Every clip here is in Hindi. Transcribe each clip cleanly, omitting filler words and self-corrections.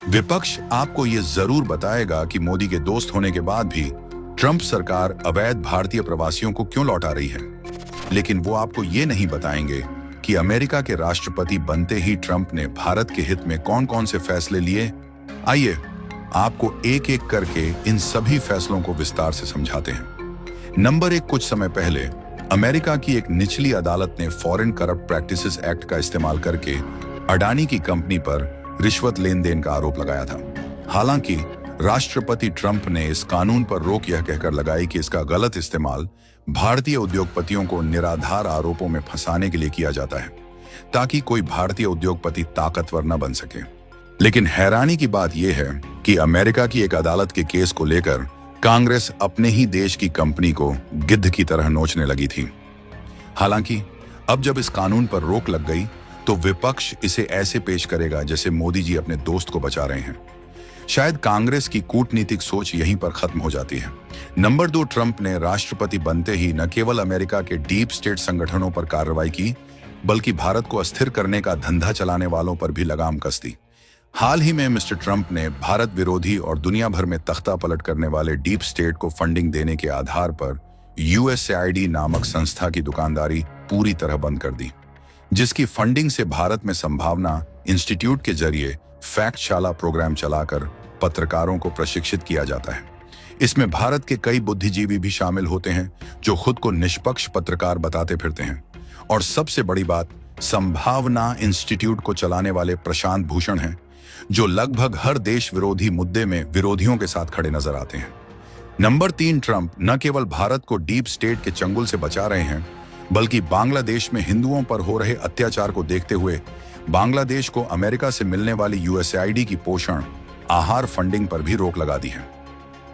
विपक्ष आपको ये जरूर बताएगा कि मोदी के दोस्त होने के बाद भी ट्रंप सरकार अवैध भारतीय प्रवासियों को क्यों लौटा रही है, लेकिन वो आपको ये नहीं बताएंगे कि अमेरिका के राष्ट्रपति बनते ही ट्रंप ने भारत के हित में कौन कौन से फैसले लिए। आइए आपको एक एक करके इन सभी फैसलों को विस्तार से समझाते हैं। नंबर 1, कुछ समय पहले अमेरिका की एक निचली अदालत ने फॉरेन करप्ट प्रैक्टिसेस एक्ट का इस्तेमाल करके अडानी की कंपनी पर रिश्वत लेन देन का आरोप लगाया था। हालांकि राष्ट्रपति ट्रंप ने इस कानून पर रोक यह कहकर लगाई कि इसका गलत इस्तेमाल भारतीय उद्योगपतियों को निराधार आरोपों में फंसाने के लिए किया जाता है, ताकि कोई भारतीय उद्योगपति ताकतवर न बन सके। लेकिन हैरानी की बात यह है कि अमेरिका की एक अदालत के केस को लेकर कांग्रेस अपने ही देश की कंपनी को गिद्ध की तरह नोचने लगी थी। हालांकि अब जब इस कानून पर रोक लग गई तो विपक्ष इसे ऐसे पेश करेगा जैसे मोदी जी अपने दोस्त को बचा रहे हैं। शायद कांग्रेस की कूटनीतिक सोच यहीं पर खत्म हो जाती है। नंबर 2, ट्रंप ने राष्ट्रपति बनते ही न केवल अमेरिका के डीप स्टेट संगठनों पर कार्रवाई की, बल्कि भारत को अस्थिर करने का धंधा चलाने वालों पर भी लगाम कस दी। हाल ही में मिस्टर ट्रंप ने भारत विरोधी और दुनिया भर में तख्ता पलट करने वाले डीप स्टेट को फंडिंग देने के आधार पर USAID नामक संस्था की दुकानदारी पूरी तरह बंद कर दी, जिसकी फंडिंग से भारत में संभावना इंस्टीट्यूट के जरिए फैक्टशाला प्रोग्राम चलाकर पत्रकारों को प्रशिक्षित किया जाता है। इसमें भारत के कई बुद्धिजीवी भी शामिल होते हैं जो खुद को निष्पक्ष पत्रकार बताते फिरते हैं। और सबसे बड़ी बात, संभावना इंस्टीट्यूट को चलाने वाले प्रशांत भूषण हैं, जो लगभग हर देश विरोधी मुद्दे में विरोधियों के साथ खड़े नजर आते हैं। नंबर 3, ट्रंप न केवल भारत को डीप स्टेट के चंगुल से बचा रहे हैं, बल्कि बांग्लादेश में हिंदुओं पर हो रहे अत्याचार को देखते हुए बांग्लादेश को अमेरिका से मिलने वाली USAID की पोषण आहार फंडिंग पर भी रोक लगा दी है।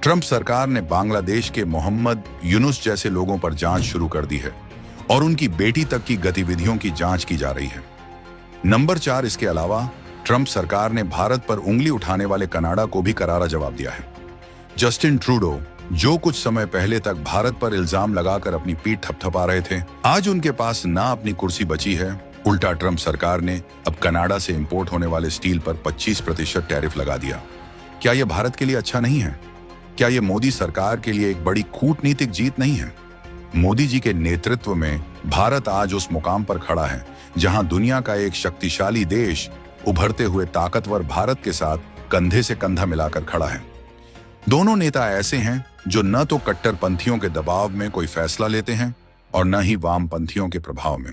ट्रंप सरकार ने बांग्लादेश के मोहम्मद यूनुस जैसे लोगों पर जांच शुरू कर दी है और उनकी बेटी तक की गतिविधियों की जांच की जा रही है। नंबर 4, इसके अलावा ट्रंप सरकार ने भारत पर उंगली उठाने वाले कनाडा को भी करारा जवाब दिया है। जस्टिन ट्रूडो, जो कुछ समय पहले तक भारत पर इल्जाम लगाकर अपनी पीठ थपथपा रहे थे, आज उनके पास ना अपनी कुर्सी बची है, उल्टा ट्रंप सरकार ने अब कनाडा से इंपोर्ट होने वाले स्टील पर 25% टैरिफ लगा दिया। क्या यह भारत के लिए अच्छा नहीं है? क्या यह मोदी सरकार के लिए एक बड़ी कूटनीतिक जीत नहीं है? मोदी जी के नेतृत्व में भारत आज उस मुकाम पर खड़ा है जहां दुनिया का एक शक्तिशाली देश उभरते हुए ताकतवर भारत के साथ कंधे से कंधा मिलाकर खड़ा है। दोनों नेता ऐसे हैं जो न तो कट्टरपंथियों के दबाव में कोई फैसला लेते हैं और न ही वामपंथियों के प्रभाव में।